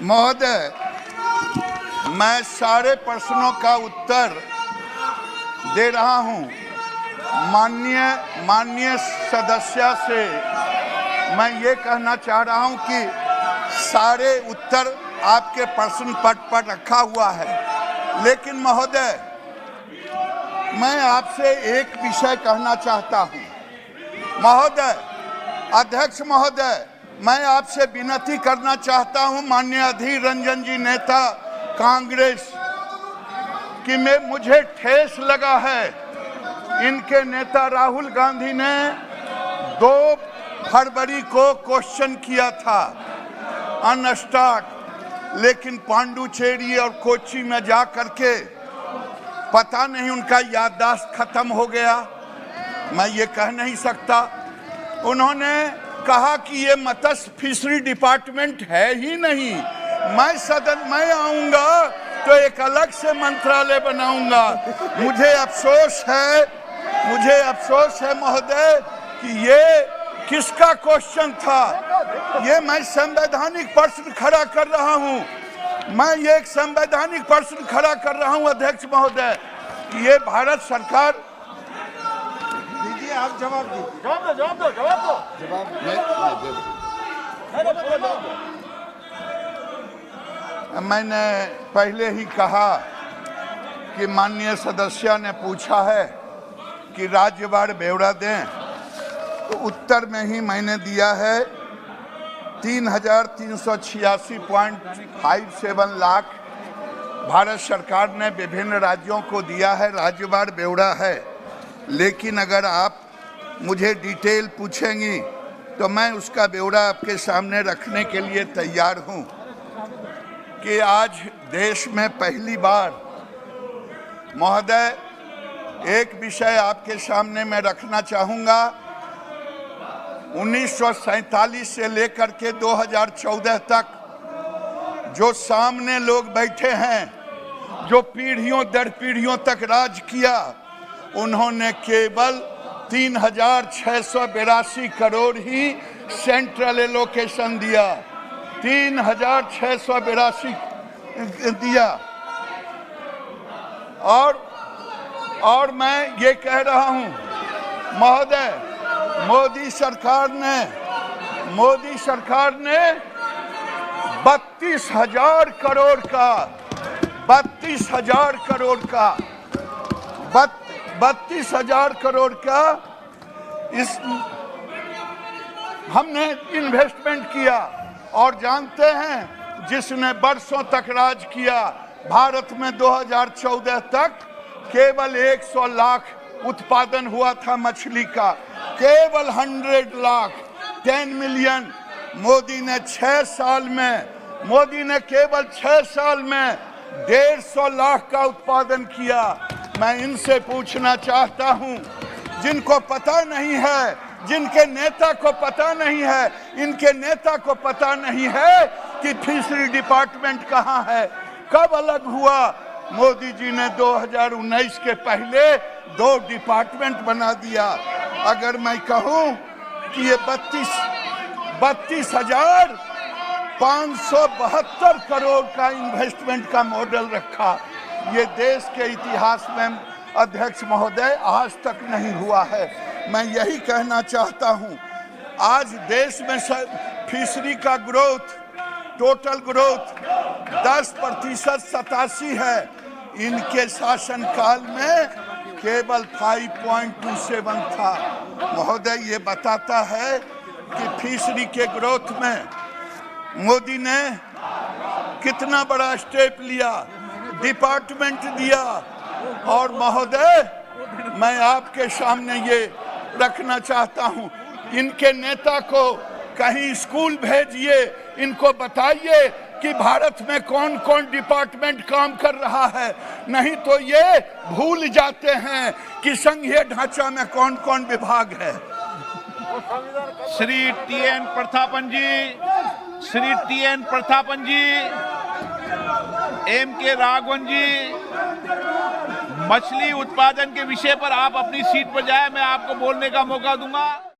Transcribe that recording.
महोदय, मैं सारे प्रश्नों का उत्तर दे रहा हूं। माननीय सदस्य से मैं ये कहना चाह रहा हूं कि सारे उत्तर आपके प्रश्न पट पर रखा हुआ है, लेकिन महोदय मैं आपसे एक विषय कहना चाहता हूं। महोदय, अध्यक्ष महोदय, मैं आपसे विनती करना चाहता हूं, माननीय अधीर रंजन जी नेता कांग्रेस, कि मुझे ठेस लगा है। इनके नेता राहुल गांधी ने 2 फरवरी को क्वेश्चन किया था अनस्टार्ट, लेकिन पांडुचेरी और कोच्चि में जा करके पता नहीं उनका याददाश्त खत्म हो गया, मैं ये कह नहीं सकता। उन्होंने कहा कि ये मत्स्य फिशरी डिपार्टमेंट है ही नहीं, मैं सदन में आऊंगा तो एक अलग से मंत्रालय बनाऊंगा। मुझे अफसोस है महोदय कि ये किसका क्वेश्चन था। ये मैं संवैधानिक प्रश्न खड़ा कर रहा हूं, मैं ये एक संवैधानिक प्रश्न खड़ा कर रहा हूं अध्यक्ष महोदय, कि ये भारत सरकार। दीजिए, आप जवाब दीजिए। मैंने पहले ही कहा कि माननीय सदस्य ने पूछा है कि राज्यवार ब्यौरा दें, तो उत्तर में ही मैंने दिया है 3,386.57 लाख भारत सरकार ने विभिन्न राज्यों को दिया है, राज्यवार ब्यौरा है। लेकिन अगर आप मुझे डिटेल पूछेंगी तो मैं उसका ब्यौरा आपके सामने रखने के लिए तैयार हूं कि आज देश में पहली बार महोदय एक विषय आपके सामने मैं रखना चाहूँगा। 1947 से लेकर के 2014 तक जो सामने लोग बैठे हैं, जो पीढ़ियों दर पीढ़ियों तक राज किया, उन्होंने केवल 3,682 करोड़ ही सेंट्रल एलोकेशन दिया, 3,682 दिया। और मैं ये कह रहा हूं महोदय, मोदी सरकार ने 32,000 करोड़ का 32,000 करोड़ का इस हमने इन्वेस्टमेंट किया। और जानते हैं, जिसने वर्षों तक राज किया भारत में 2014 तक केवल 100 लाख उत्पादन हुआ था मछली का, केवल 100 लाख 10 मिलियन। मोदी ने केवल 6 साल में 150 लाख का उत्पादन किया। मैं इनसे पूछना चाहता हूं, जिनको पता नहीं है, जिनके नेता को पता नहीं है, इनके नेता को पता नहीं है कि फिशरी डिपार्टमेंट कहां है, कब अलग हुआ। मोदी जी ने 2019 के पहले 2 डिपार्टमेंट बना दिया। अगर मैं कहूं कि ये 32,572 करोड़ का इन्वेस्टमेंट का मॉडल रखा, ये देश के इतिहास में अध्यक्ष महोदय आज तक नहीं हुआ है। मैं यही कहना चाहता हूं, आज देश में फिशरी का ग्रोथ, टोटल ग्रोथ 10% 87 है। इनके शासनकाल में केवल 5.27 था। महोदय, ये बताता है कि फिशरी के ग्रोथ में मोदी ने कितना बड़ा स्टेप लिया, डिपार्टमेंट दिया। और महोदय, मैं आपके सामने ये रखना चाहता हूं, इनके नेता को कहीं स्कूल भेजिए, इनको बताइए कि भारत में कौन कौन डिपार्टमेंट काम कर रहा है, नहीं तो ये भूल जाते हैं कि संघीय ढांचा में कौन कौन विभाग है। श्री टी.एन. प्रतापन जी, M.K. राघवन जी, मछली उत्पादन के विषय पर आप अपनी सीट पर जाए, मैं आपको बोलने का मौका दूंगा।